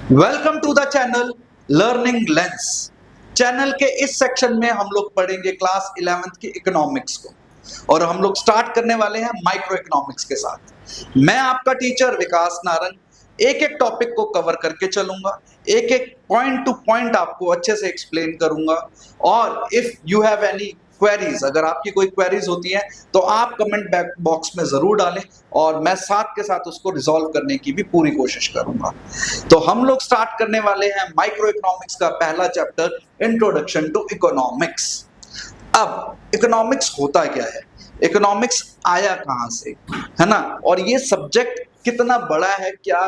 Welcome to the channel Learning Lens. Channel के इस section में हम लोग पढ़ेंगे क्लास 11th की इकोनॉमिक्स को और हम लोग स्टार्ट करने वाले हैं माइक्रो इकोनॉमिक्स के साथ। मैं आपका टीचर विकास नारंग एक एक टॉपिक को कवर करके चलूंगा, एक एक पॉइंट टू पॉइंट आपको अच्छे से एक्सप्लेन करूंगा। और if you have any queries, अगर आपकी कोई क्वेरीज होती है तो आप कमेंट बॉक्स में जरूर डालें और मैं साथ के साथ उसको रिजॉल्व करने की भी पूरी कोशिश करूंगा। तो हम लोग स्टार्ट करने वाले हैं माइक्रो इकोनॉमिक्स का पहला चैप्टर, इंट्रोडक्शन टू इकोनॉमिक्स। अब इकोनॉमिक्स होता क्या है, इकोनॉमिक्स आया कहां से, है ना, और ये सब्जेक्ट कितना बड़ा है, क्या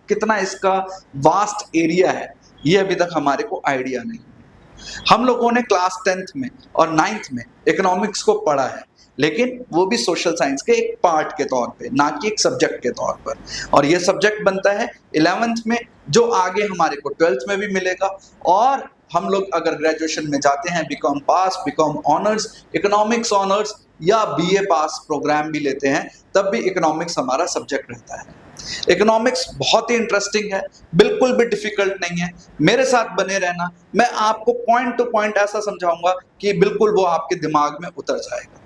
कितना इसका वास्ट एरिया है, ये अभी तक हमारे को आइडिया नहीं। हम लोगों ने क्लास 10th में और 9th में इकोनॉमिक्स को पढ़ा है, लेकिन वो भी सोशल साइंस के एक पार्ट के तौर पे, ना कि एक सब्जेक्ट के तौर पर। और ये सब्जेक्ट बनता है 11th में, जो आगे हमारे को 12th में भी मिलेगा। और हम लोग अगर ग्रेजुएशन में जाते हैं, BCom pass, BCom honours, economics honours या बीए पास प्रोग्राम भी लेते हैं, तब भी इकोनॉमिक्स हमारा सब्जेक्ट रहता है। इकोनॉमिक्स बहुत ही इंटरेस्टिंग है, बिल्कुल भी डिफिकल्ट नहीं है। मेरे साथ बने रहना, मैं आपको पॉइंट टू पॉइंट ऐसा समझाऊंगा कि बिल्कुल वो आपके दिमाग में उतर जाएगा।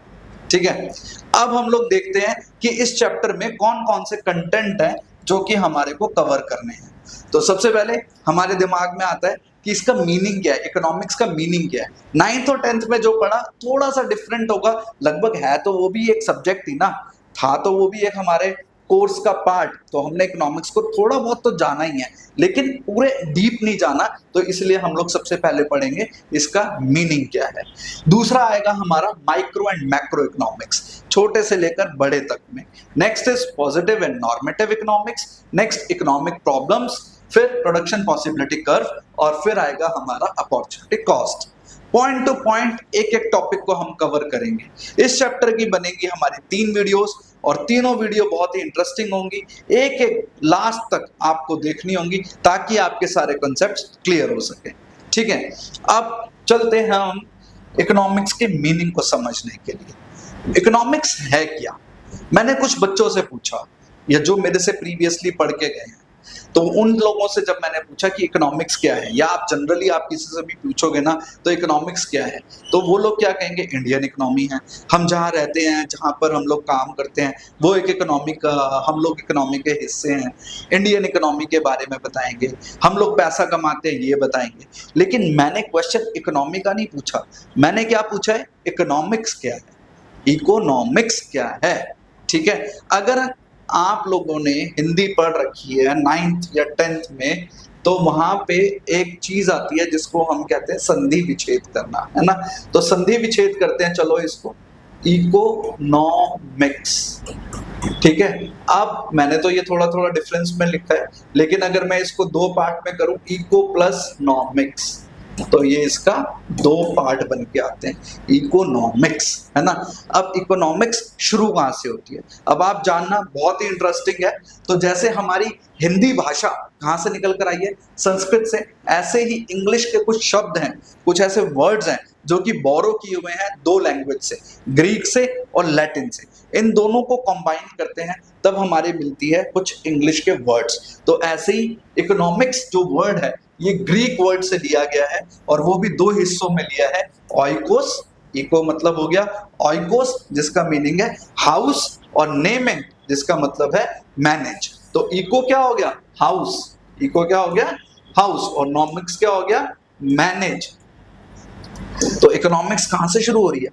ठीक है, अब हम लोग देखते हैं कि इस चैप्टर में कौन कौन से कंटेंट है जो कि हमारे को कवर करने हैं। तो सबसे पहले हमारे दिमाग में आता है कि इसका मीनिंग क्या है, इकोनॉमिक्स का मीनिंग क्या है। 9th और 10th में जो पढ़ा थोड़ा सा डिफरेंट होगा, लगभग है तो वो भी एक सब्जेक्ट ही ना, था तो वो भी एक हमारे कोर्स का पार्ट। तो हमने इकोनॉमिक्स को थोड़ा बहुत तो जाना ही है, लेकिन पूरे डीप नहीं जाना, तो इसलिए हम लोग सबसे पहले पढ़ेंगे इसका मीनिंग क्या है। दूसरा आएगा हमारा माइक्रो एंड मैक्रो इकोनॉमिक्स, छोटे से लेकर बड़े तक में। Next is positive and normative economics, next economic problems, फिर प्रोडक्शन पॉसिबिलिटी कर्व, और फिर आएगा हमारा opportunity cost. Point two point एक एक टॉपिक को हम कवर करेंगे। इस चैप्टर की बनेगी हमारी 3 वीडियोस और तीनों वीडियो बहुत ही इंटरेस्टिंग होंगी, एक एक लास्ट तक आपको देखनी होंगी ताकि आपके सारे कॉन्सेप्ट्स क्लियर हो सके। ठीक है, अब चलते हैं हम इकोनॉमिक्स के मीनिंग को समझने के लिए। इकोनॉमिक्स है क्या, मैंने कुछ बच्चों से पूछा या जो मेरे से प्रीवियसली पढ़ के गए हैं, तो उन लोगों से जब मैंने पूछा कि इकोनॉमिक्स क्या है, या आप जनरली आप किसी से भी पूछोगे ना तो इकोनॉमिक्स क्या है, तो वो लोग क्या कहेंगे, इंडियन इकोनॉमी है, हम जहाँ रहते हैं, जहाँ पर हम लोग काम करते हैं, वो एक इकोनॉमी का, हम लोग इकोनॉमी के हिस्से हैं। इंडियन इकोनॉमी के बारे में बताएंगे, हम लोग पैसा कमाते हैं ये बताएंगे। लेकिन मैंने क्वेश्चन इकोनॉमी का नहीं पूछा, मैंने क्या पूछा है, इकोनॉमिक्स क्या है, इकोनॉमिक्स क्या है। ठीक है, अगर आप लोगों ने हिंदी पढ़ रखी है 9th या 10th में, तो वहां पे एक चीज आती है जिसको हम कहते हैं संधि विच्छेद करना, है ना। तो संधि विच्छेद करते हैं, चलो इसको, इकोनॉमिक्स। ठीक है, अब मैंने तो ये थोड़ा थोड़ा डिफरेंस में लिखा है, लेकिन अगर मैं इसको 2 पार्ट में करूं, इको प्लस नॉमिक्स, तो ये इसका 2 पार्ट बन के आते हैं, इकोनॉमिक्स, है ना। अब इकोनॉमिक्स शुरू कहां से होती है, अब आप जानना बहुत ही इंटरेस्टिंग है। तो जैसे हमारी हिंदी भाषा कहां से निकल कर आई है, संस्कृत से, ऐसे ही इंग्लिश के कुछ शब्द हैं, कुछ ऐसे वर्ड्स हैं जो कि बोरो किए हुए हैं 2 लैंग्वेज से, ग्रीक से और लैटिन से। इन दोनों को कंबाइन करते हैं तब हमारे मिलती है कुछ इंग्लिश के वर्ड्स। तो ऐसे ही इकोनॉमिक्स जो वर्ड है ये ग्रीक वर्ड से लिया गया है, और वो भी 2 हिस्सों में लिया है। ऑइकोस, इको मतलब हो गया ऑइकोस जिसका मीनिंग है हाउस, और नेमिंग जिसका मतलब है मैनेज। तो इको क्या हो गया, हाउस, इको क्या हो गया, हाउस, और नॉमिक्स क्या हो गया, मैनेज। तो इकोनॉमिक्स कहां से शुरू हो रही है,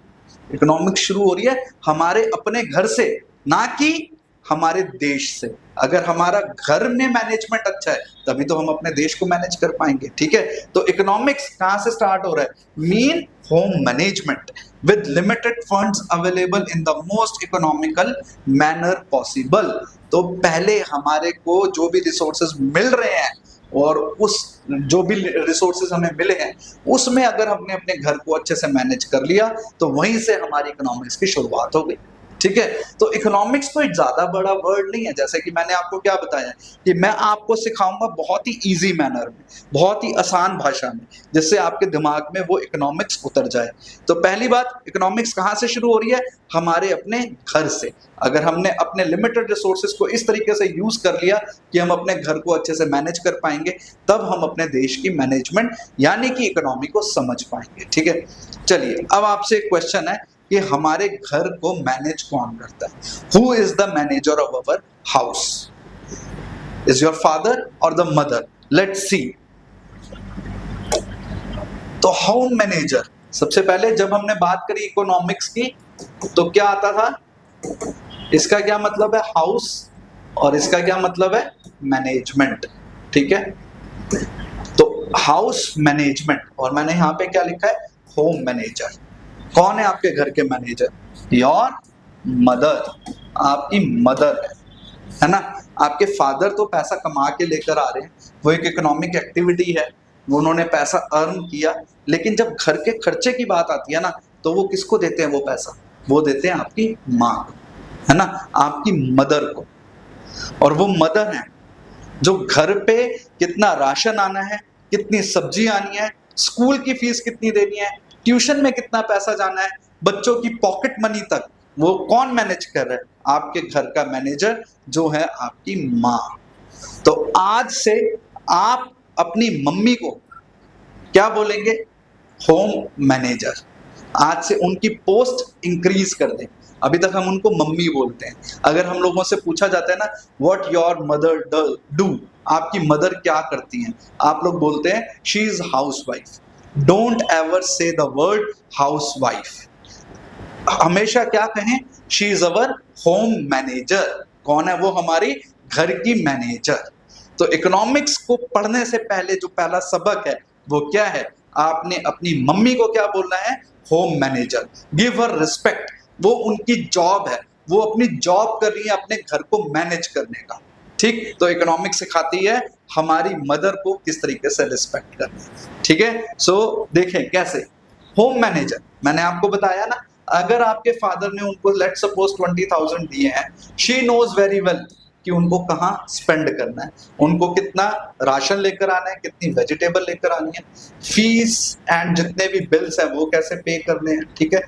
इकोनॉमिक्स शुरू हो रही है हमारे अपने घर से, ना कि हमारे देश से। अगर हमारा घर में मैनेजमेंट अच्छा है तभी तो हम अपने देश को मैनेज कर पाएंगे। ठीक है, तो इकोनॉमिक्स कहां से स्टार्ट हो रहा है, mean home management with limited funds available in the most economical manner possible. तो पहले हमारे को जो भी रिसोर्सेज मिल रहे हैं, और उस जो भी रिसोर्सेज हमें मिले हैं उसमें अगर हमने अपने घर को अच्छे से मैनेज कर लिया, तो वहीं से हमारी इकोनॉमिक्स की शुरुआत हो गई। ठीक है। तो इकोनॉमिक्स कोई ज्यादा बड़ा वर्ड नहीं है, जैसे कि मैंने आपको क्या बताया कि मैं आपको सिखाऊंगा बहुत ही इजी मैनर में, बहुत ही आसान भाषा में, जिससे आपके दिमाग में वो इकोनॉमिक्स उतर जाए। तो पहली बात, इकोनॉमिक्स कहाँ से शुरू हो रही है? हमारे अपने घर से। अगर हमने अपने लिमिटेड रिसोर्सेज को इस तरीके से यूज कर लिया कि हम अपने घर को अच्छे से मैनेज कर पाएंगे, तब हम अपने देश की मैनेजमेंट यानी कि इकोनॉमी को समझ पाएंगे। ठीक है, चलिए अब आपसे एक क्वेश्चन है कि हमारे घर को मैनेज कौन करता है? Who is the manager of our house? Is your father और द मदर? Let's see. तो होम मैनेजर, सबसे पहले जब हमने बात करी इकोनॉमिक्स की तो क्या आता था? इसका क्या मतलब है? हाउस, और इसका क्या मतलब है? मैनेजमेंट। ठीक है, तो हाउस मैनेजमेंट, और मैंने यहां पे क्या लिखा है? Home manager. कौन है आपके घर के मैनेजर? योर मदर, आपकी मदर है ना। आपके फादर तो पैसा कमा के लेकर आ रहे हैं, वो एक इकोनॉमिक एक्टिविटी है, उन्होंने पैसा अर्न किया, लेकिन जब घर के खर्चे की बात आती है ना, तो वो किसको देते हैं वो पैसा? वो देते हैं आपकी माँ को, है ना, आपकी मदर को। और वो मदर है जो घर पे कितना राशन आना है, कितनी सब्जी आनी है, स्कूल की फीस कितनी देनी है, ट्यूशन में कितना पैसा जाना है, बच्चों की पॉकेट मनी तक, वो कौन मैनेज कर रहा है? आपके घर का मैनेजर जो है आपकी माँ। तो आज से आप अपनी मम्मी को क्या बोलेंगे? Home manager. आज से उनकी पोस्ट इंक्रीज कर दें। अभी तक हम उनको मम्मी बोलते हैं। अगर हम लोगों से पूछा जाता है ना, व्हाट योर मदर डू, आपकी मदर क्या करती हैं, आप लोग बोलते हैं she is house wife. Don't ever से द वर्ड हाउस वाइफ, हमेशा क्या कहें? She is our home manager. कौन है वो? हमारी घर की मैनेजर। तो इकोनॉमिक्स को पढ़ने से पहले जो पहला सबक है वो क्या है? आपने अपनी मम्मी को क्या बोलना है? Home manager. Give her respect, वो उनकी जॉब है, वो अपनी जॉब कर रही है अपने घर को मैनेज करने का। ठीक, तो इकोनॉमिक्स सिखाती है हमारी मदर को किस तरीके से रिस्पेक्ट करना है। ठीक है, सो देखें कैसे होम मैनेजर, मैंने आपको बताया ना, अगर आपके फादर ने उनको लेट सपोज 20,000 दिए हैं, शी नोज वेरी वेल कि उनको कहाँ स्पेंड करना है, उनको कितना राशन लेकर आना है, कितनी वेजिटेबल लेकर आनी है, फीस एंड जितने भी बिल्स हैं वो कैसे पे करने हैं, ठीक है,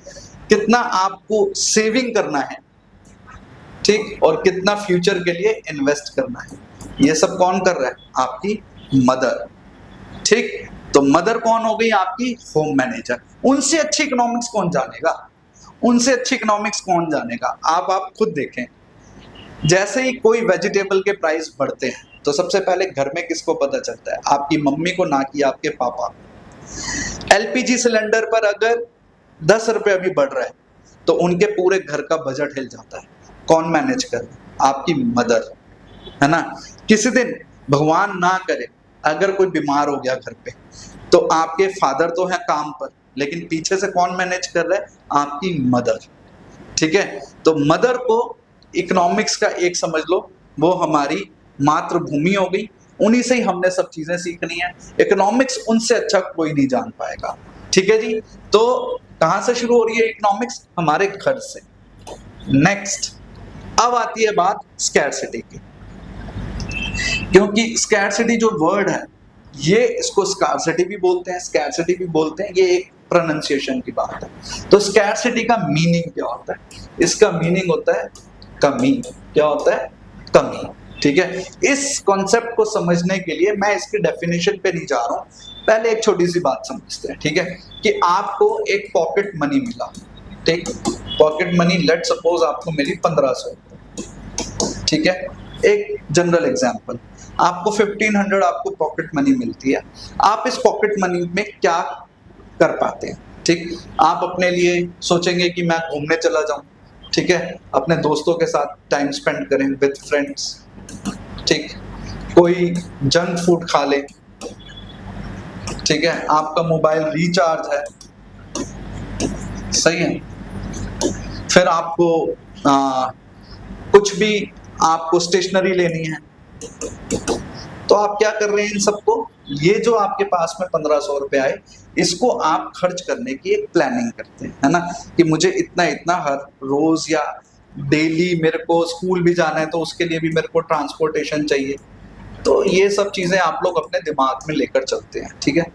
कितना आपको सेविंग करना है, ठीक, और कितना फ्यूचर के लिए इन्वेस्ट करना है, ये सब कौन कर रहा है? आपकी मदर। ठीक, तो मदर कौन हो गई? आपकी होम मैनेजर। उनसे अच्छी इकोनॉमिक्स कौन जानेगा? उनसे अच्छी इकोनॉमिक्स कौन जानेगा? आप खुद देखें, जैसे ही कोई वेजिटेबल के प्राइस बढ़ते हैं तो सबसे पहले घर में किसको पता चलता है? आपकी मम्मी को, ना कि आपके पापा को। एलपीजी सिलेंडर पर अगर 10 रुपए अभी बढ़ रहा है तो उनके पूरे घर का बजट हिल जाता है। कौन मैनेज करे? आपकी मदर, है ना। किसी दिन भगवान ना करे अगर कोई बीमार हो गया घर पे, तो आपके फादर तो है काम पर, लेकिन पीछे से कौन मैनेज कर रहा है? आपकी मदर। ठीक है, तो मदर को इकोनॉमिक्स का एक समझ लो, वो हमारी मातृभूमि हो गई, उन्हीं से ही हमने सब चीजें सीखनी है। इकोनॉमिक्स उनसे अच्छा कोई नहीं जान पाएगा। ठीक है जी, तो कहां से शुरू हो रही है इकोनॉमिक्स? हमारे घर से। नेक्स्ट, अब आती है बात स्कैरसिटी की, क्योंकि स्कैरसिटी जो वर्ड है, ये इसको स्कार्सिटी भी बोलते हैं, स्कैरसिटी भी बोलते हैं, ये एक प्रोनाउंसिएशन की बात है। तो स्कैरसिटी का मीनिंग क्या होता है? इसका मीनिंग होता है कमी। क्या होता है? कमी। ठीक है, इस कॉन्सेप्ट को समझने के लिए मैं इसकी डेफिनेशन पे नहीं जा रहा हूं, पहले एक छोटी सी बात समझते हैं। ठीक है, कि आपको एक पॉकेट मनी मिला, ठीक, पॉकेट मनी लेट सपोज आपको मिली 1500, ठीक है, एक जनरल एग्जांपल, आपको 1500 आपको पॉकेट मनी मिलती है। आप इस पॉकेट मनी में क्या कर पाते हैं? ठीक, आप अपने लिए सोचेंगे कि मैं घूमने चला जाऊं, ठीक है, अपने दोस्तों के साथ टाइम स्पेंड करें विद फ्रेंड्स, ठीक, कोई जंक फूड खा ले, ठीक है, आपका मोबाइल रिचार्ज है, सही है, फिर आपको कुछ भी आपको स्टेशनरी लेनी है, तो आप क्या कर रहे हैं इन सबको? ये जो आपके पास में 1500 रुपए आए, इसको आप खर्च करने की एक प्लानिंग करते हैं, है ना, कि मुझे इतना इतना हर रोज या डेली मेरे को स्कूल भी जाना है तो उसके लिए भी मेरे को ट्रांसपोर्टेशन चाहिए। तो ये सब चीजें आप लोग अपने दिमाग में लेकर चलते हैं, ठीक है।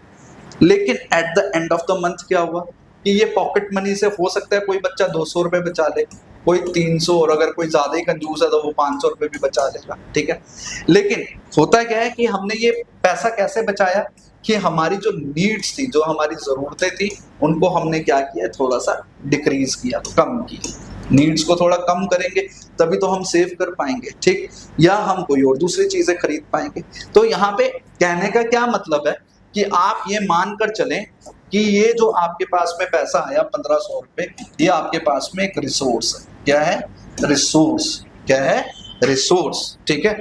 लेकिन at the end of the month क्या हुआ कि ये पॉकेट मनी से हो सकता है कोई बच्चा 200 रुपए बचा ले, कोई 300, और अगर कोई ज्यादा ही कंजूस है तो वो 500 रुपए भी बचा लेगा, ठीक है। लेकिन होता क्या है कि हमने ये पैसा कैसे बचाया कि हमारी जो नीड्स थी, जो हमारी जरूरतें थी, उनको हमने क्या किया, थोड़ा सा डिक्रीज किया, कम किया। नीड्स को थोड़ा कम करेंगे तभी तो हम सेव कर पाएंगे, ठीक, या हम कोई और दूसरी चीजें खरीद पाएंगे। तो यहाँ पे कहने का क्या मतलब है कि आप ये मानकर चलें कि ये जो आपके पास में पैसा आया 1500 रुपए, ये आपके पास में एक रिसोर्स है। क्या है? रिसोर्स। क्या है? रिसोर्स, ठीक है।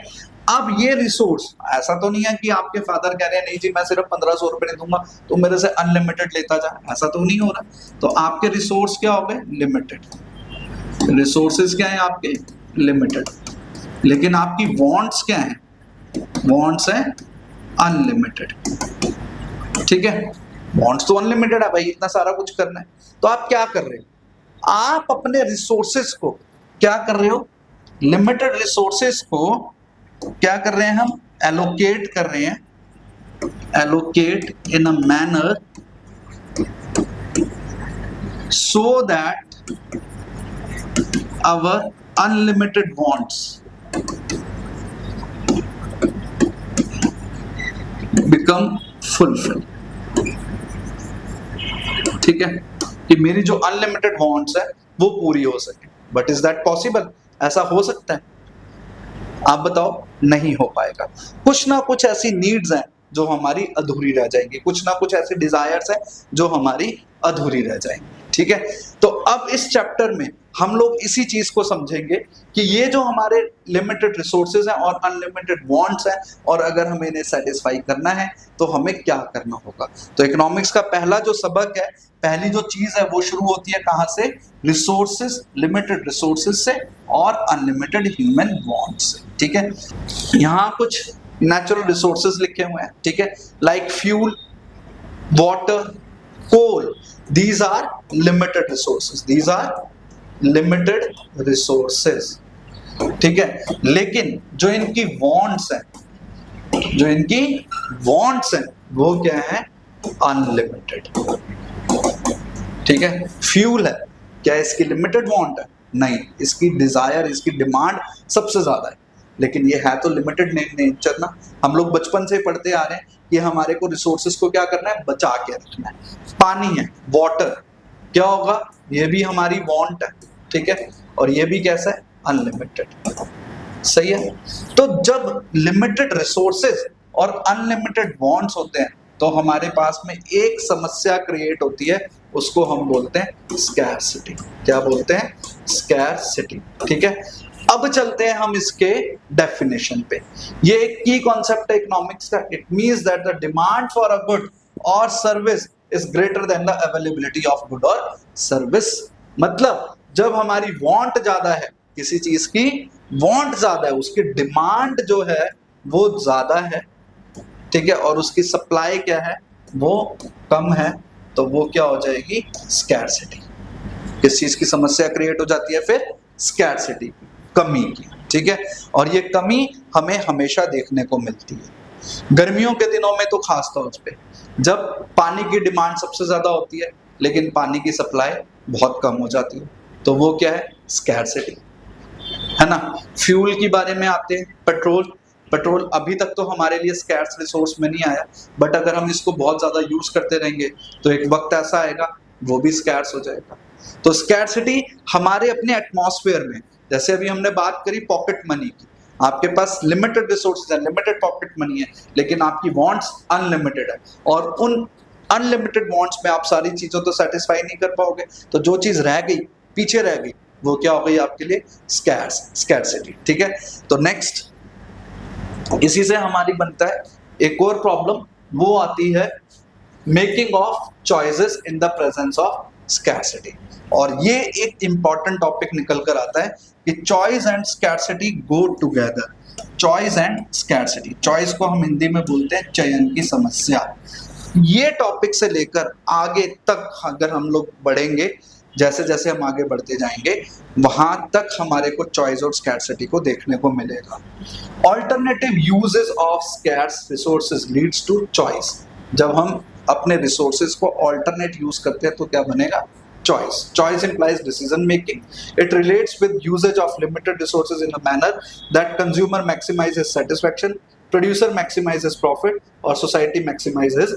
अब ये रिसोर्स ऐसा तो नहीं है कि आपके फादर कह रहे हैं नहीं जी मैं सिर्फ 1500 रुपए नहीं दूंगा तो मेरे से अनलिमिटेड लेता जा, ऐसा तो नहीं हो रहा। तो आपके रिसोर्स क्या हो गए? लिमिटेड। रिसोर्सेज क्या है आपके? लिमिटेड। लेकिन आपकी वांट्स क्या है? वांट्स है अनलिमिटेड, ठीक है। वांट्स तो अनलिमिटेड है भाई, इतना सारा कुछ करना है। तो आप क्या कर रहे हो? आप अपने रिसोर्सेज को क्या कर रहे हो? लिमिटेड रिसोर्सेज को क्या कर रहे हैं हम? एलोकेट कर रहे हैं। Allocate in a manner so that our unlimited wants become fulfil, ठीक है, कि मेरी जो अनलिमिटेड वांट्स है वो पूरी हो सके। But is that possible? ऐसा हो सकता है? आप बताओ, नहीं हो पाएगा। कुछ ना कुछ ऐसी नीड्स हैं जो हमारी अधूरी रह जाएंगी, कुछ ना कुछ ऐसी डिजायर्स हैं जो हमारी अधूरी रह जाएंगी, ठीक है। तो अब इस चैप्टर में हम लोग इसी चीज को समझेंगे कि ये जो हमारे लिमिटेड रिसोर्सेज हैं और अनलिमिटेड वांट्स हैं, और अगर हमें इन्हें सेटिस्फाई करना है तो हमें क्या करना होगा। तो इकोनॉमिक्स का पहला जो सबक है, पहली जो चीज है वो शुरू होती है कहां से? रिसोर्सेज, लिमिटेड रिसोर्सेज से और अनलिमिटेड ह्यूमन वांट्स से, ठीक है। यहाँ कुछ नेचुरल रिसोर्सेज लिखे हुए हैं, ठीक है, like fuel, water, coal, these are limited resources, these are limited resources, ठीक है। लेकिन जो इनकी wants हैं, जो इनकी wants हैं वो क्या है? अनलिमिटेड, ठीक है। फ्यूल है, क्या इसकी लिमिटेड वांट है? नहीं, इसकी डिजायर, इसकी डिमांड सबसे ज्यादा है, लेकिन ये है तो लिमिटेड नेचर ना। हम लोग बचपन से पढ़ते आ रहे हैं कि हमारे को रिसोर्सेज को क्या करना है? बचा के रखना है। पानी है, वाटर, क्या होगा? ये भी हमारी वांट है, ठीक है, और ये भी कैसा है? अनलिमिटेड, सही है। तो जब लिमिटेड रिसोर्सेज और अनलिमिटेड वांट्स होते हैं तो हमारे पास में एक समस्या क्रिएट होती है, उसको हम बोलते हैं स्कैर्सिटी। क्या बोलते हैं? स्कैर्सिटी, ठीक है। अब चलते हैं हम इसके डेफिनेशन पे। ये एक की कॉन्सेप्ट है इकोनॉमिक्स का। It means that the demand for a good और service is greater than the availability of good और सर्विस। मतलब जब हमारी वांट ज्यादा है, किसी चीज की वांट ज्यादा है, उसकी डिमांड जो है वो ज्यादा है, ठीक है, और उसकी सप्लाई क्या है? वो कम है, तो वो क्या हो जाएगी? स्कैर्सिटी। किस चीज की समस्या क्रिएट हो जाती है फिर? स्कैर्सिटी, कमी की, ठीक है। और ये कमी हमें हमेशा देखने को मिलती है। गर्मियों के दिनों में तो खास तौर पे जब पानी की डिमांड सबसे ज्यादा होती है लेकिन पानी की सप्लाई बहुत कम हो जाती है, तो वो क्या है? स्कैर्सिटी, है ना। फ्यूल की बारे में आते हैं, पेट्रोल। पेट्रोल अभी तक तो हमारे लिए स्कैर्स रिसोर्स में नहीं आया, बट अगर हम इसको बहुत ज्यादा यूज करते रहेंगे तो एक वक्त ऐसा आएगा वो भी स्कैर्स हो जाएगा। तो स्कैर्सिटी हमारे अपने एटमॉस्फेयर में, जैसे अभी हमने बात करी पॉकेट मनी की, आपके पास लिमिटेड रिसोर्सेज है, लिमिटेड पॉकेट मनी है, लेकिन आपकी वांट्स अनलिमिटेड है, और उन अनलिमिटेड वांट्स में आप सारी चीजों तो सेटिस्फाई नहीं कर पाओगे, तो जो चीज रह गई, पीछे रह गई, वो क्या हो गई आपके लिए? स्कैर्सिटी, ठीक है। तो नेक्स्ट इसी से हमारी बनता है एक और प्रॉब्लम, वो आती है making of choices in the presence of scarcity. और ये एक इंपॉर्टेंट टॉपिक निकल कर आता है कि choice and scarcity go together. Choice and scarcity, choice को हम हिंदी में बोलते हैं चयन की समस्या। ये टॉपिक से लेकर आगे तक अगर हम लोग बढ़ेंगे जैसे जैसे हम आगे बढ़ते जाएंगे वहां तक हमारे को चॉइस और स्कैर्सिटी को देखने को मिलेगा। Alternative uses of scarce resources leads to choice. जब हम अपने रिसोर्सेज को ऑल्टरनेट यूज करते हैं तो क्या बनेगा? choice. Choice implies decision making. It relates with usage of limited resources in a manner that consumer maximizes satisfaction, producer maximizes profit और society maximizes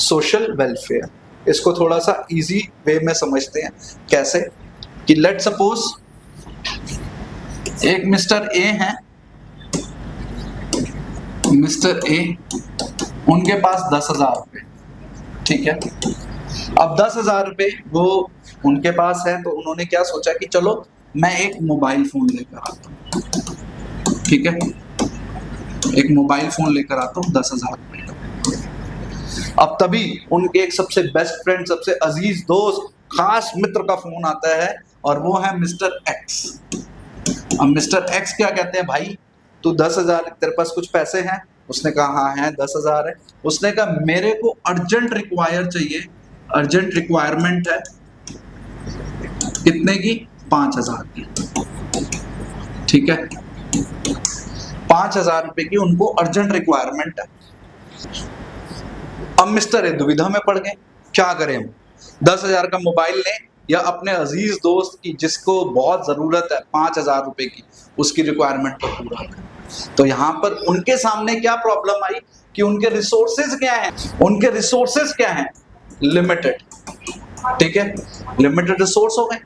social welfare. इसको थोड़ा सा easy way में समझते हैं। कैसे? कि let's suppose एक मिस्टर ए है, मिस्टर ए उनके पास 10,000 रुपए, ठीक है। अब 10,000 रुपए वो उनके पास है तो उन्होंने क्या सोचा कि चलो मैं एक मोबाइल फोन लेकर आता हूँ, ठीक है, एक मोबाइल फोन लेकर आता हूँ 10,000 रुपए का। अब तभी उनके एक सबसे बेस्ट फ्रेंड, सबसे अजीज दोस्त, खास मित्र का फोन आता है और वो है मिस्टर एक्स। अब मिस्टर एक्स क्या कहते हैं, भाई तू 10,000, तेरे पास कुछ पैसे हैं? उसने कहा हाँ है, 10,000 है। उसने कहा मेरे को अर्जेंट रिक्वायर चाहिए, अर्जेंट रिक्वायरमेंट है कितने की? 5,000 की, ठीक है, 5,000 रुपए की उनको अर्जेंट रिक्वायरमेंट है। अब मिस्टर ए दुविधा में पड़ गए, क्या करें हम? 10,000 का मोबाइल लें या अपने अजीज दोस्त की जिसको बहुत जरूरत है 5,000 रुपए की, उसकी रिक्वायरमेंट को पूरा करें? तो यहाँ पर उनके सामने क्या प्रॉब्लम आई कि उनके रिसोर्सेज क्या हैं? उनके रिसोर्सेज क्या हैं? लिमिटेड, ठीक है, लिमिटेड रिसोर्स हो गए।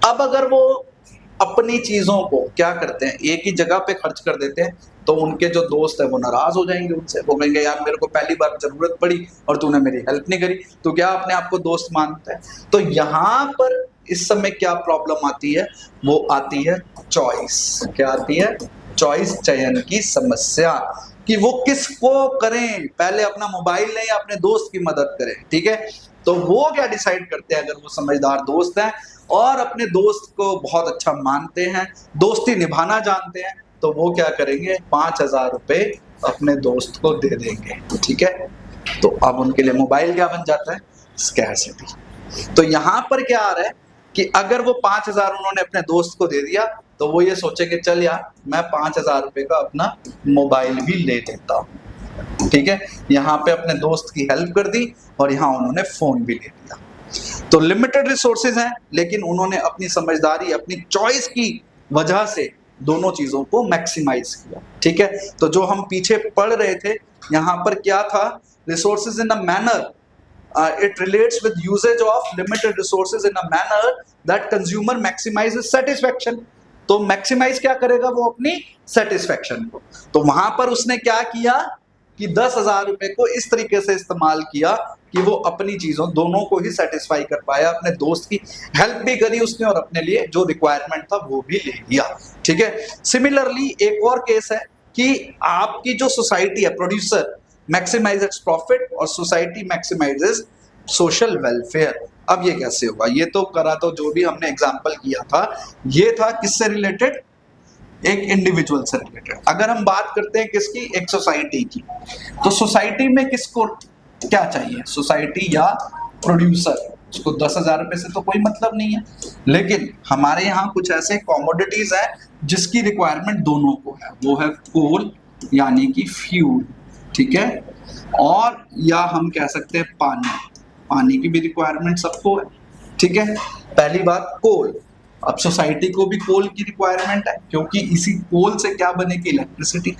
अब अगर वो अपनी चीजों को क्या करते हैं, एक ही जगह पे खर्च कर देते हैं तो उनके जो दोस्त है वो नाराज हो जाएंगे उनसे, वो कहेंगे यार मेरे को पहली बार जरूरत पड़ी और तूने मेरी हेल्प नहीं करी, तो क्या अपने आप को दोस्त मानता है? तो यहाँ पर इस समय क्या प्रॉब्लम आती है? वो आती है चॉइस। क्या आती है? चॉइस, चयन की समस्या, कि वो किसको करें, पहले अपना मोबाइल लें या अपने दोस्त की मदद करें, ठीक है। तो वो क्या डिसाइड करते हैं, अगर वो समझदार दोस्त हैं और अपने दोस्त को बहुत अच्छा मानते हैं, दोस्ती निभाना जानते हैं, तो वो क्या करेंगे? 5,000 रुपए अपने दोस्त को दे देंगे, ठीक है। तो अब उनके लिए मोबाइल क्या बन जाता है? स्कैर्सिटी। तो यहाँ पर क्या आ रहा है कि अगर वो 5,000 उन्होंने अपने दोस्त को दे दिया तो वो ये सोचे कि चल यार मैं 5,000 रुपए का अपना मोबाइल भी ले लेता हूँ, ठीक है। यहाँ पे अपने दोस्त की हेल्प कर दी और यहाँ उन्होंने फोन भी ले लिया। तो लिमिटेड रिसोर्सेज हैं लेकिन उन्होंने अपनी समझदारी, अपनी चॉइस की वजह से दोनों चीजों को मैक्सिमाइज किया, ठीक है। तो जो हम पीछे पढ़ रहे थे यहाँ पर क्या था? Resources in a manner, it relates with usage of limited resources in a manner that consumer maximizes satisfaction. तो मैक्सिमाइज क्या करेगा? वो अपनी सेटिस्फेक्शन को। तो वहां पर उसने क्या किया कि 10,000 रुपए को इस तरीके से इस्तेमाल किया कि वो अपनी चीजों दोनों को ही सेटिस्फाई कर पाया, अपने दोस्त की हेल्प भी करी उसने और अपने लिए जो रिक्वायरमेंट था वो भी ले लिया, ठीक है। सिमिलरली एक और केस है कि आपकी जो सोसाइटी है, प्रोड्यूसर मैक्सिमाइज इट्स प्रॉफिट और सोसाइटी मैक्सिमाइजेस सोशल वेलफेयर। अब ये कैसे होगा? ये तो करा, तो जो भी हमने एग्जांपल किया था ये था किससे रिलेटेड? एक इंडिविजुअल से रिलेटेड। अगर हम बात करते हैं किसकी? एक सोसाइटी की। तो सोसाइटी में किसको क्या चाहिए? सोसाइटी या प्रोड्यूसर? उसको 10,000 रुपए से तो कोई मतलब नहीं है, लेकिन हमारे यहाँ कुछ ऐसे कॉमोडिटीज है जिसकी रिक्वायरमेंट दोनों को है। वो है कोल यानी कि फ्यूल, ठीक है, और या हम कह सकते हैं पानी, पानी की भी रिक्वायरमेंट सबको है, ठीक है। पहली बात कोल। अब सोसाइटी को भी कोल की रिक्वायरमेंट है क्योंकि इसी कोल से क्या बनेगी? इलेक्ट्रिसिटी,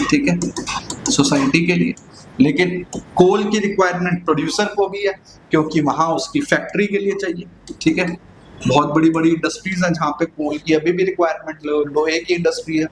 ठीक है, सोसाइटी के लिए। लेकिन कोल की रिक्वायरमेंट प्रोड्यूसर को भी है क्योंकि वहां उसकी फैक्ट्री के लिए चाहिए, ठीक है। बहुत बड़ी बड़ी इंडस्ट्रीज हैं जहाँ पे कोल की अभी भी रिक्वायरमेंट, लोहे की इंडस्ट्री है,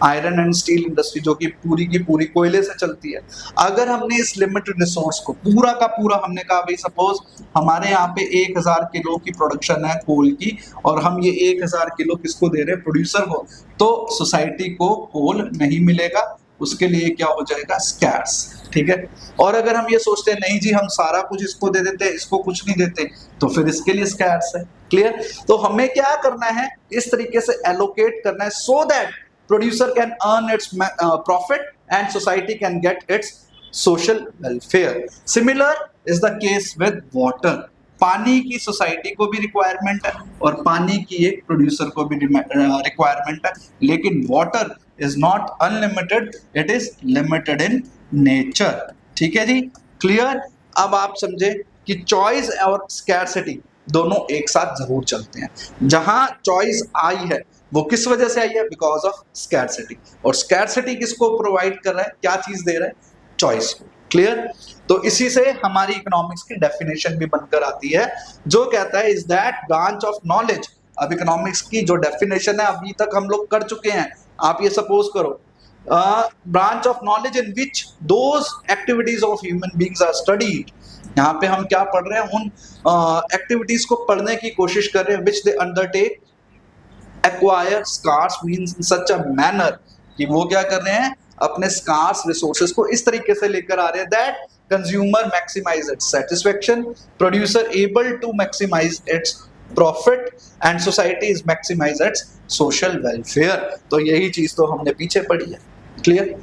आयरन एंड स्टील इंडस्ट्री जो कि पूरी की पूरी कोयले से चलती है। अगर हमने इस लिमिटेड रिसोर्स को पूरा का पूरा, हमने कहा भाई सपोज हमारे यहाँ पे 1,000 किलो की प्रोडक्शन है कोल की और हम ये 1,000 किलो किसको दे रहे हैं? प्रोड्यूसर को। तो सोसाइटी को कोल नहीं मिलेगा, उसके लिए क्या हो जाएगा? स्कैर्स, ठीक है। और अगर हम ये सोचते हैं नहीं जी हम सारा कुछ इसको दे देते हैं, इसको कुछ नहीं देते, तो फिर इसके लिए स्कैर्स है। क्लियर? तो हमें क्या करना है? इस तरीके से एलोकेट करना है so that producer can earn its profit and society can get its social welfare. Similar is the case with water. पानी की सोसाइटी को भी रिक्वायरमेंट है और पानी की एक प्रोड्यूसर को भी रिक्वायरमेंट है, लेकिन water is not unlimited, it is limited in nature. ठीक है जी, क्लियर। अब आप समझे कि चॉइस और स्कैरसिटी दोनों एक साथ जरूर चलते हैं। जहां चॉइस आई है वो किस वजह से आई है? Because of scarcity. और स्कैरसिटी किसको प्रोवाइड कर रहा है, क्या चीज दे रहा है? चॉइस को। क्लियर। तो इसी से हमारी इकोनॉमिक्स की डेफिनेशन भी बनकर आती है, जो कहता है is that branch of knowledge. अब इकोनॉमिक्स की जो डेफिनेशन है अभी तक हम लोग कर चुके हैं। आप ये सपोज करो, branch of knowledge in which those activities of human beings are studied. यहाँ पे हम क्या पढ़ रहे हैं? उन एक्टिविटीज को पढ़ने की कोशिश कर रहे हैं which they undertake acquire scarce means in such a manner, कि वो क्या कर रहे हैं? अपने स्कार्स रिसोर्सेज को इस तरीके से लेकर आ रहे हैं that consumer maximise its satisfaction, producer able to maximise its profit and society is maximise its social welfare. तो यही चीज तो हमने पीछे पढ़ी है। Clear.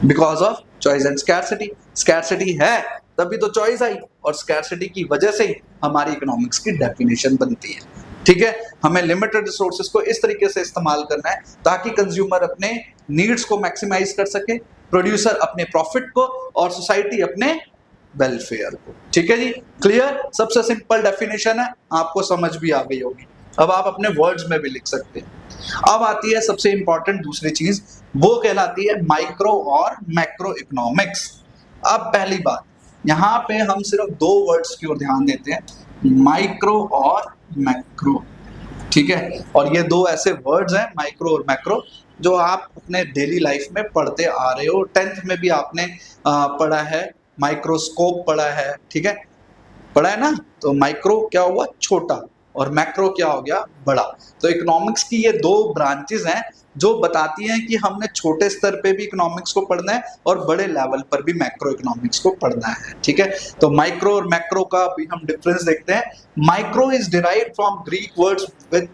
Because of choice and scarcity. Scarcity है तभी तो चॉइस आई, और स्कैरसिटी की वजह से ही हमारी इकोनॉमिक्स की डेफिनेशन बनती है। ठीक है, हमें लिमिटेड रिसोर्सेज को इस तरीके से इस्तेमाल करना है ताकि कंज्यूमर अपने नीड्स को मैक्सिमाइज कर सके, प्रोड्यूसर अपने प्रॉफिट को, और सोसाइटी अपने वेलफेयर को। ठीक है जी, क्लियर। सबसे सिंपल डेफिनेशन है, आपको समझ भी आ गई होगी। अब आप अपने वर्ड्स में भी लिख सकते हैं। अब आती है सबसे इंपॉर्टेंट दूसरी चीज, वो कहलाती है माइक्रो और मैक्रो इकोनॉमिक्स। अब पहली बात, यहाँ पे हम सिर्फ दो वर्ड्स की ओर ध्यान देते हैं, माइक्रो और मैक्रो। ठीक है, और ये दो ऐसे वर्ड्स हैं माइक्रो और मैक्रो जो आप अपने डेली लाइफ में पढ़ते आ रहे हो। 10th में भी आपने पढ़ा है, माइक्रोस्कोप पढ़ा है। ठीक है, पढ़ा है ना। तो माइक्रो क्या हुआ? छोटा, और मैक्रो क्या हो गया? बड़ा। तो इकोनॉमिक्स की ये दो ब्रांचेस हैं जो बताती हैं कि हमने छोटे स्तर पे भी इकोनॉमिक्स को पढ़ना है और बड़े लेवल पर भी मैक्रो इकोनॉमिक्स को पढ़ना है। ठीक है, तो माइक्रो और मैक्रो का भी हम डिफरेंस देखते हैं। Micro is derived from Greek words with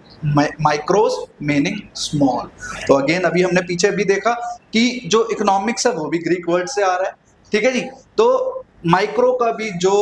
micros meaning small. तो अगेन अभी हमने पीछे भी देखा कि जो इकोनॉमिक्स है वो भी ग्रीक वर्ड से आ रहा है। ठीक है जी, तो माइक्रो का भी जो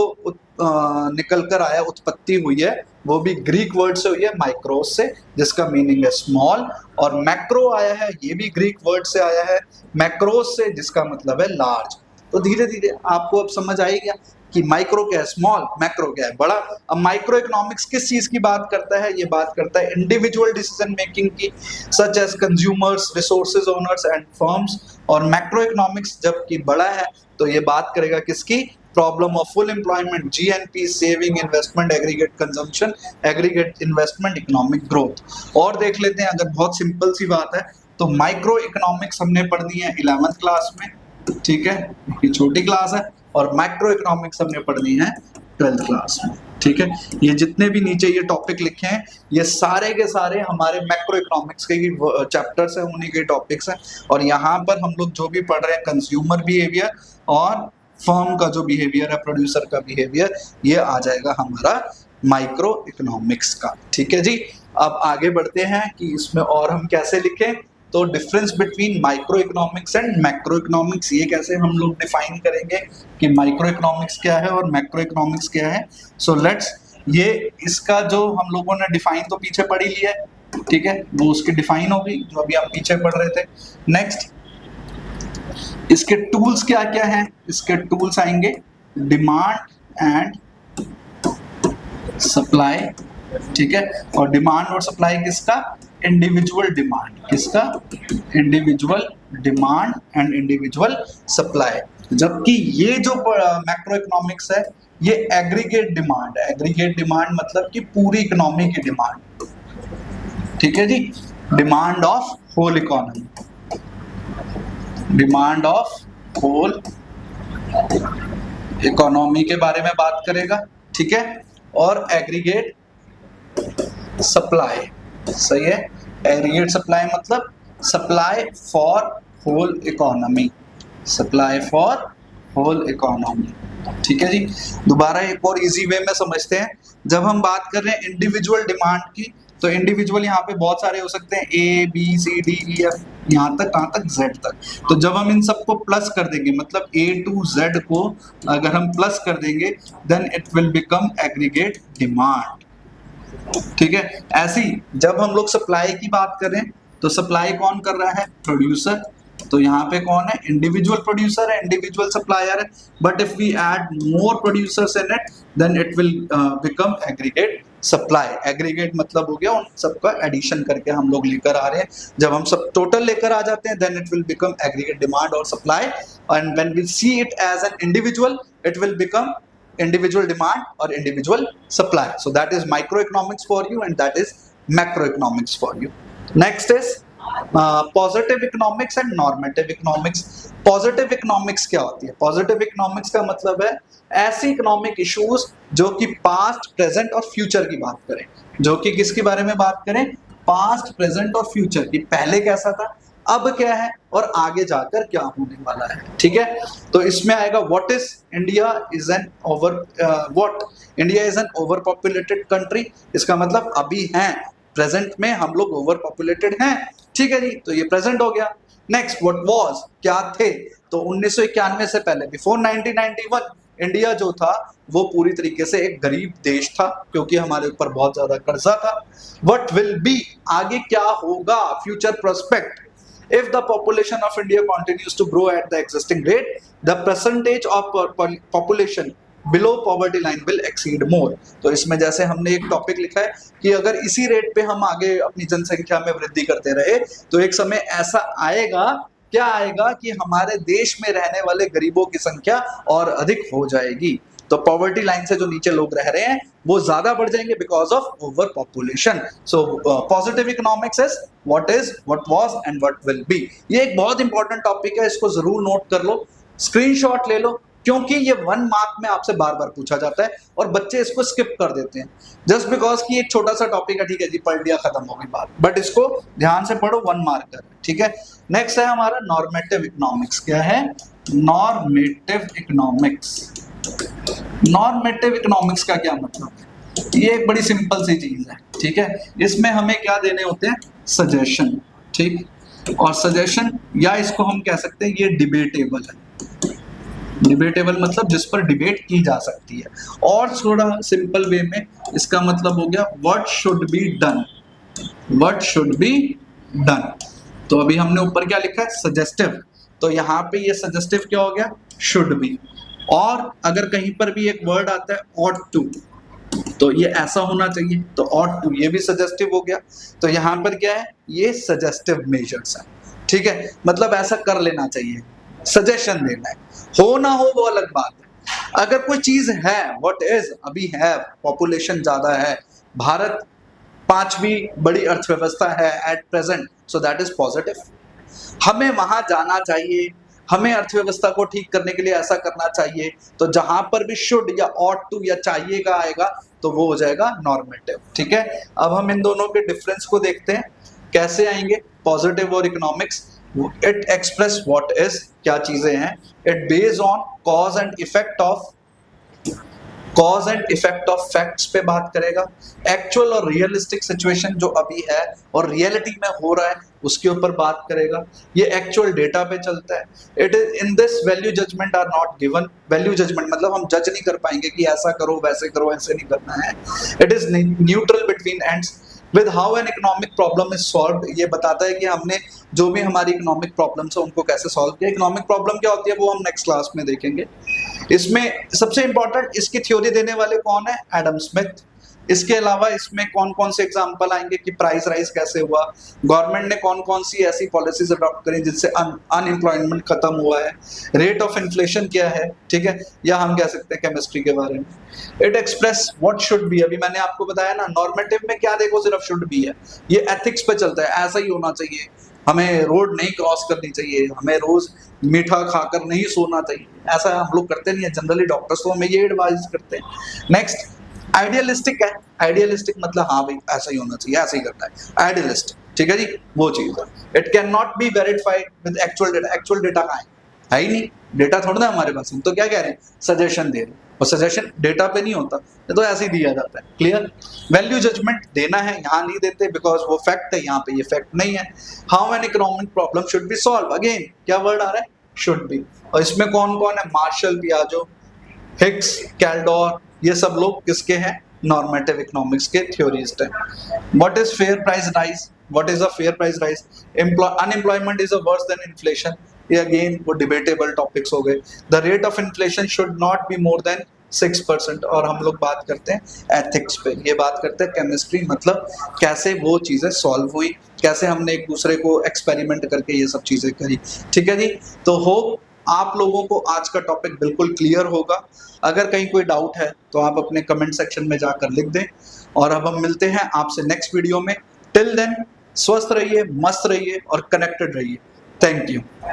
निकल कर आया, उत्पत्ति हुई है, वो भी ग्रीक वर्ड से हुई है, माइक्रोस से, जिसका मीनिंग है स्मॉल। और मैक्रो आया है, ये भी ग्रीक वर्ड से आया है, मैक्रोस से, जिसका मतलब है लार्ज। तो धीरे धीरे आपको अब समझ आएगा कि माइक्रो क्या है स्मॉल, मैक्रो क्या है बड़ा। अब माइक्रो इकोनॉमिक्स किस चीज की बात करता है? ये बात करता है इंडिविजुअल डिसीजन मेकिंग की, such as consumers, resources owners and firms. और मैक्रो इकोनॉमिक्स जबकि बड़ा है तो ये बात करेगा किसकी? Problem of full employment, GNP, saving, investment, aggregate consumption, aggregate investment, economic growth. और देख लेते हैं, अगर बहुत सिंपल सी बात है तो माइक्रो इकोनॉमिक्स हमने पढ़नी है 11th क्लास में। ठीक है, ये छोटी क्लास है। और मैक्रो इकोनॉमिक्स हमने पढ़नी है 12th क्लास में। ठीक है, ये जितने भी नीचे ये टॉपिक लिखे हैं ये सारे के सारे हमारे मैक्रो इकोनॉमिक्स के चैप्टर्स हैं, उन्हीं के टॉपिक्स हैं। और यहाँ पर हम लोग जो भी पढ़ रहे हैं कंज्यूमर बिहेवियर और फर्म का जो बिहेवियर है, प्रोड्यूसर का बिहेवियर, ये आ जाएगा हमारा माइक्रो इकोनॉमिक्स का। ठीक है जी, अब आगे बढ़ते हैं कि इसमें और हम कैसे लिखें। तो difference between micro economics and macro economics, ये कैसे हम लोग डिफाइन करेंगे कि माइक्रो इकोनॉमिक्स क्या है और मैक्रो इकोनॉमिक्स क्या है। सो लेट्स, ये इसका जो हम लोगों ने डिफाइन तो पीछे पढ़ ही लिया है। ठीक है, वो उसकी डिफाइन होगी जो अभी हम पीछे पढ़ रहे थे। नेक्स्ट, इसके टूल्स क्या क्या हैं? इसके टूल्स आएंगे डिमांड एंड सप्लाई। ठीक है, और डिमांड और सप्लाई किसका? Individual demand. किसका? Individual demand and individual supply. जबकि ये जो मैक्रो इकोनॉमिक्स है ये एग्रीगेट डिमांड है। एग्रीगेट डिमांड मतलब कि पूरी इकोनॉमी की डिमांड। ठीक है जी, demand of whole economy, demand of whole economy के बारे में बात करेगा। ठीक है, और एग्रीगेट सप्लाई, सही है। एग्रीगेट सप्लाई मतलब supply for whole economy, supply for whole economy. ठीक है जी, दोबारा एक और इजी वे में समझते हैं। जब हम बात कर रहे हैं इंडिविजुअल डिमांड की, तो इंडिविजुअल यहाँ पे बहुत सारे हो सकते हैं, A B C D E F, यहाँ तक कहाँ तक जेड तक। तो जब हम इन सबको प्लस कर देंगे, मतलब ए टू जेड को अगर हम प्लस कर देंगे, then it will become aggregate demand. ठीक है, ऐसी जब हम लोग सप्लाई की बात करें तो सप्लाई कौन कर रहा है? प्रोड्यूसर। तो यहाँ पे कौन है? इंडिविजुअल प्रोड्यूसर है, इंडिविजुअल सप्लायर है। But if we add more producers in it, then it will become aggregate supply. Aggregate मतलब हो गया उन सबका एडिशन करके हम लोग लेकर आ रहे हैं। जब हम सब टोटल लेकर आ जाते हैं, then it will become aggregate demand और supply. And when we see it as an individual, it will become individual demand or individual supply. So that is microeconomics for you, and that is macroeconomics for you. Next is positive economics and normative economics. Positive economics क्या होती है? Positive economics का मतलब है ऐसी economic issues जो कि past, present और फ्यूचर की बात करें। जो कि किसके बारे में बात करें? पास्ट, प्रेजेंट और फ्यूचर की। पहले कैसा था, अब क्या है और आगे जाकर क्या होने वाला है। ठीक है, तो इसमें आएगा what is India is an over populated country. इसका मतलब अभी हैं, प्रेजेंट में हम लोग ओवर पॉपुलेटेड हैं। ठीक है जी, तो ये प्रेजेंट हो गया। नेक्स्ट, व्हाट वाज, क्या थे? तो 1991 से पहले, बिफोर 1991, इंडिया जो था वो पूरी तरीके से एक गरीब देश था, क्योंकि हमारे ऊपर बहुत ज्यादा कर्जा था। व्हाट विल बी, आगे क्या होगा, future prospect. If the population of India continues to grow at the existing rate, the percentage of population below poverty line will exceed more. तो इसमें जैसे हमने एक टॉपिक लिखा है कि अगर इसी रेट पे हम आगे अपनी जनसंख्या में वृद्धि करते रहे, तो एक समय ऐसा आएगा, क्या आएगा, कि हमारे देश में रहने वाले गरीबों की संख्या और अधिक हो जाएगी। तो पॉवर्टी लाइन से जो नीचे लोग रह रहे हैं वो ज्यादा बढ़ जाएंगे because of over population. So positive economics is what is, what was and what will be. ये एक बहुत इंपॉर्टेंट टॉपिक है, इसको जरूर नोट कर लो, स्क्रीनशॉट ले लो, क्योंकि ये 1 मार्क में आपसे बार बार पूछा जाता है और बच्चे इसको स्किप कर देते हैं जस्ट बिकॉज कि एक छोटा सा टॉपिक है। ठीक है जी, पढ़ लिया, खत्म हो गई बात, बट इसको ध्यान से पढ़ो, 1 मार्क कर। ठीक है, नेक्स्ट है हमारा नॉर्मेटिव इकोनॉमिक्स। क्या है? Normative economics. नॉर्मेटिव इकोनॉमिक्स का क्या मतलब है? ये एक बड़ी सिंपल सी चीज है। ठीक है, इसमें हमें क्या देने होते हैं? सजेशन। ठीक, और सजेशन, या इसको हम कह सकते हैं ये डिबेटेबल है। डिबेटेबल मतलब जिस पर डिबेट की जा सकती है, और थोड़ा सिंपल वे में इसका मतलब हो गया what should be done. What should be done. तो अभी हमने ऊपर क्या लिखा है? सजेस्टिव। तो यहाँ पे ये सजेस्टिव क्या हो गया? Should be. और अगर कहीं पर भी एक वर्ड आता है ought to, तो ये ऐसा होना चाहिए, तो ought to ये भी सजेस्टिव हो गया। तो यहाँ पर क्या है? ये सजेस्टिव मेजर्स है। ठीक है, मतलब ऐसा कर लेना चाहिए, सजेशन देना है। हो ना हो वो अलग बात है। अगर कोई चीज है, व्हाट इज, अभी है, पॉपुलेशन ज्यादा है, भारत 5वीं बड़ी अर्थव्यवस्था है at present, so that is positive. हमें वहां जाना चाहिए, हमें अर्थव्यवस्था को ठीक करने के लिए ऐसा करना चाहिए। तो जहां पर भी शुड या ought to या चाहिए का आएगा तो वो हो जाएगा नॉर्मेटिव। ठीक है, अब हम इन दोनों के डिफरेंस को देखते हैं कैसे आएंगे। पॉजिटिव और economics, it express what is, क्या चीजें हैं। It based on cause and effect of facts पे बात करेगा। एक्चुअल और रियलिस्टिक सिचुएशन जो अभी है और रियलिटी में हो रहा है उसके ऊपर बात करेगा। ये एक्चुअल डेटा पे चलता है। It is in this value judgement are not given. Value judgement मतलब हम जज नहीं कर पाएंगे कि ऐसा करो, वैसे करो, ऐसे नहीं करना है। It is neutral between ends with how an economic problem is solve. ये बताता है कि हमने जो भी हमारी इकोनॉमिक प्रॉब्लम्स है उनको कैसे सॉल्व किया। इकोनॉमिक प्रॉब्लम क्या होती है वो हम नेक्स्ट क्लास में देखेंगे। इसमें सबसे इंपॉर्टेंट इसकी थ्योरी देने वाले कौन है? Adam Smith. इसके अलावा इसमें कौन कौन से एग्जांपल आएंगे कि प्राइस राइज कैसे हुआ, गवर्नमेंट ने कौन कौन सी ऐसी पॉलिसीज अडॉप्ट करी जिससे अनएम्प्लॉयमेंट खत्म हुआ है, रेट ऑफ इन्फ्लेशन क्या है। ठीक है, या हम कह सकते हैं केमिस्ट्री के बारे में। It express what should be. अभी मैंने आपको बताया ना, नॉर्मेटिव में क्या देखो सिर्फ शुड बी है, ये एथिक्स पे चलता है, ऐसा ही होना चाहिए, हमें रोड नहीं क्रॉस करनी चाहिए, हमें रोज मीठा खाकर नहीं सोना चाहिए। ऐसा हम लोग करते नहीं है जनरली, डॉक्टर्स तो हमें ये एडवाइस करते हैं। नेक्स्ट, आइडियलिस्टिक है। आइडियलिस्टिक मतलब हाँ भाई ऐसा ही होना चाहिए, ऐसा ही करना है, आइडियलिस्टिक। ठीक है जी, वो चीज है। It can not be verified with actual data. Actual data कहाँ है? है ही नहीं, डेटा थोड़ा ना हमारे पास, हम तो क्या कह रहे हैं, सजेशन दे रहे हैं, और सजेशन डेटा पे नहीं होता, ये तो ऐसे ही दिया जाता है। क्लियर? वैल्यू जजमेंट देना है, यहाँ नहीं देते बिकॉज वो फैक्ट है, यहाँ पे ये फैक्ट नहीं है। How an economic problem should be solve, again क्या वर्ड आ रहा है, शुड बी, और इसमें कौन कौन है, मार्शल, पियाजो, हिग्स, कैल्डोर, ये सब लोग किसके हैं, नॉर्मेटिव इकोनॉमिक्स के थ्योरिस्ट हैं। What is fair price rise, what is a fair price rise, unemployment is a worse than inflation, ये अगेन वो डिबेटेबल टॉपिक्स हो गए। The rate of inflation should not be more than 6%, और हम लोग बात करते हैं एथिक्स पे, ये बात करते हैं केमिस्ट्री, मतलब कैसे वो चीज़ें सॉल्व हुई, कैसे हमने एक दूसरे को एक्सपेरिमेंट करके ये सब चीज़ें करी। ठीक है जी, तो होप आप लोगों को आज का टॉपिक बिल्कुल क्लियर होगा। अगर कहीं कोई डाउट है तो आप अपने कमेंट सेक्शन में जाकर लिख दें, और अब हम मिलते हैं आपसे नेक्स्ट वीडियो में। टिल देन स्वस्थ रहिए, मस्त रहिए और कनेक्टेड रहिए। Thank you.